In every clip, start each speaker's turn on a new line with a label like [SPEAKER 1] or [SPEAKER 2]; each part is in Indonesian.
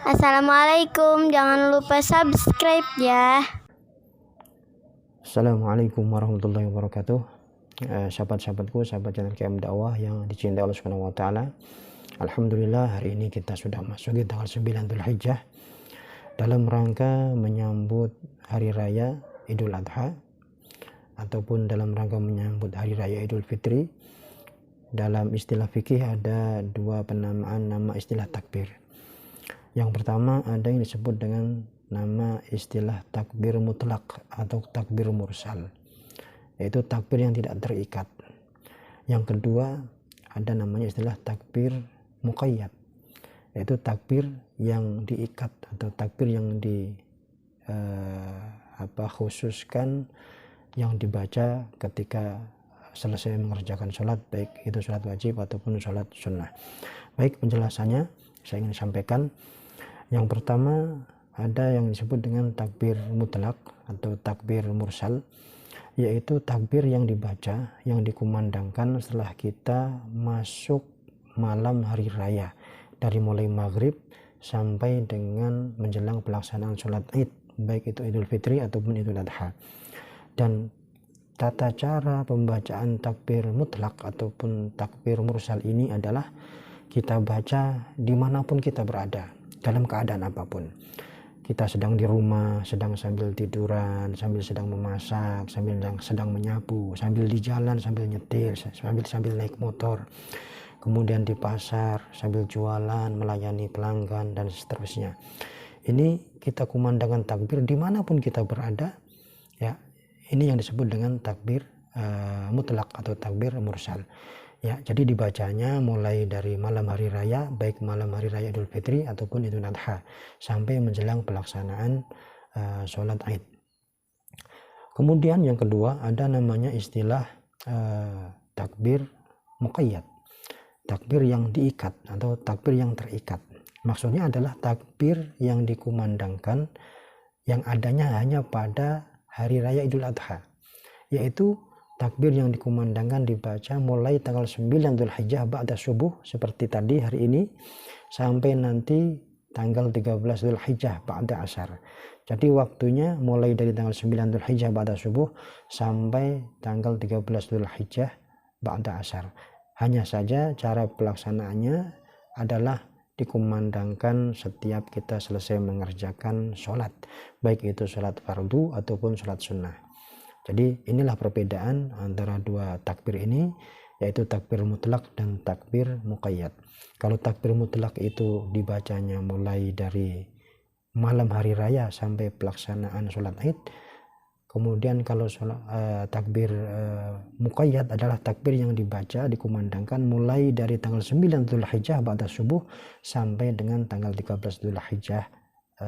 [SPEAKER 1] Assalamualaikum, jangan lupa subscribe ya.
[SPEAKER 2] Assalamualaikum warahmatullahi wabarakatuh. Sahabat-sahabatku, sahabat channel KM Dakwah yang dicintai Allah Subhanahu wa taala. Alhamdulillah, hari ini kita sudah masuk di tanggal 9 Dzulhijjah dalam rangka menyambut hari raya Idul Adha ataupun dalam rangka menyambut hari raya Idul Fitri. Dalam istilah fikih ada dua penamaan nama istilah takbir. Yang pertama ada yang disebut dengan nama istilah takbir mutlak atau takbir mursal, yaitu takbir yang tidak terikat. Yang kedua ada namanya istilah takbir muqayyad, yaitu takbir yang diikat atau takbir yang khususkan, yang dibaca ketika selesai mengerjakan sholat, baik itu sholat wajib ataupun sholat sunnah. Baik, penjelasannya saya ingin sampaikan. Yang pertama ada yang disebut dengan takbir mutlak atau takbir mursal, yaitu takbir yang dibaca, yang dikumandangkan setelah kita masuk malam hari raya, dari mulai maghrib sampai dengan menjelang pelaksanaan sholat id, baik itu Idul Fitri ataupun Idul Adha. Dan tata cara pembacaan takbir mutlak ataupun takbir mursal ini adalah kita baca dimanapun kita berada, dalam keadaan apapun. Kita sedang di rumah, sedang sambil tiduran, sedang memasak, sedang menyapu, sambil di jalan, sambil nyetir, sambil naik motor, kemudian di pasar, sambil jualan, melayani pelanggan, dan seterusnya. Ini kita kumandangkan takbir dimanapun kita berada, ya. Ini yang disebut dengan takbir mutlak atau takbir mursal. Ya, jadi dibacanya mulai dari malam hari raya, baik malam hari raya Idul Fitri ataupun Idul Adha, sampai menjelang pelaksanaan sholat Id. Kemudian yang kedua ada namanya istilah takbir muqayyad, takbir yang diikat atau takbir yang terikat. Maksudnya adalah takbir yang dikumandangkan yang adanya hanya pada hari raya Idul Adha, yaitu takbir yang dikumandangkan dibaca mulai tanggal 9 Dzulhijjah ba'da subuh seperti tadi hari ini sampai nanti tanggal 13 Dzulhijjah ba'da asar. Jadi waktunya mulai dari tanggal 9 Dzulhijjah ba'da subuh sampai tanggal 13 Dzulhijjah ba'da asar. Hanya saja cara pelaksanaannya adalah dikumandangkan setiap kita selesai mengerjakan sholat, baik itu sholat fardu ataupun sholat sunnah. Jadi inilah perbedaan antara dua takbir ini, yaitu takbir mutlak dan takbir muqayyad. Kalau takbir mutlak itu dibacanya mulai dari malam hari raya sampai pelaksanaan sholat id. Kemudian kalau takbir muqayyad adalah takbir yang dibaca, dikumandangkan mulai dari tanggal 9 Dzulhijjah ba'da subuh sampai dengan tanggal 13 Dzulhijjah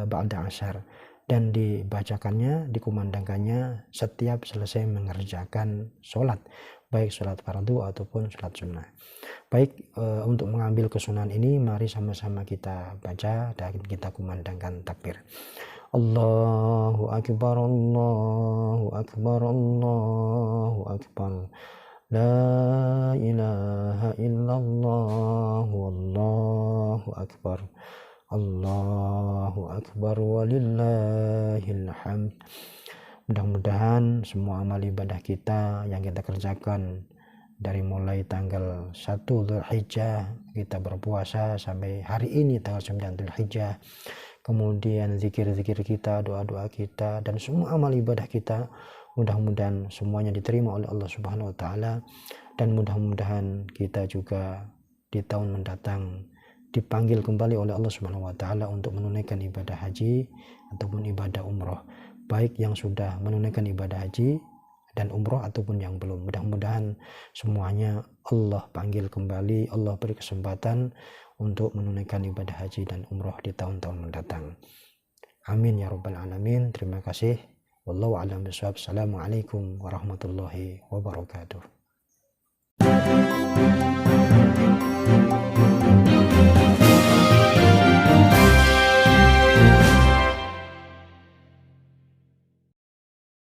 [SPEAKER 2] ba'da asar. Dan dibacakannya, dikumandangkannya setiap selesai mengerjakan sholat, baik sholat fardu ataupun sholat sunnah. Baik, untuk mengambil kesunahan ini mari sama-sama kita baca dan kita kumandangkan takbir. Allahu Akbar, Allahu Akbar, Allahu Akbar, La ilaha illallah, Wallahu Akbar, Allahu Akbar walillahil hamd. Mudah-mudahan semua amal ibadah kita yang kita kerjakan dari mulai tanggal 1 Dzulhijjah kita berpuasa sampai hari ini tanggal 9 Dzulhijjah, kemudian zikir-zikir kita, doa-doa kita, dan semua amal ibadah kita, mudah-mudahan semuanya diterima oleh Allah Subhanahu wa taala, dan mudah-mudahan kita juga di tahun mendatang dipanggil kembali oleh Allah Subhanahu wa taala untuk menunaikan ibadah haji ataupun ibadah umroh, baik yang sudah menunaikan ibadah haji dan umroh ataupun yang belum. Mudah-mudahan semuanya Allah panggil kembali, Allah beri kesempatan untuk menunaikan ibadah haji dan umroh di tahun-tahun mendatang. Amin ya rabbal alamin. Terima kasih. Wallahu a'lam bishawab. Assalamualaikum warahmatullahi wabarakatuh.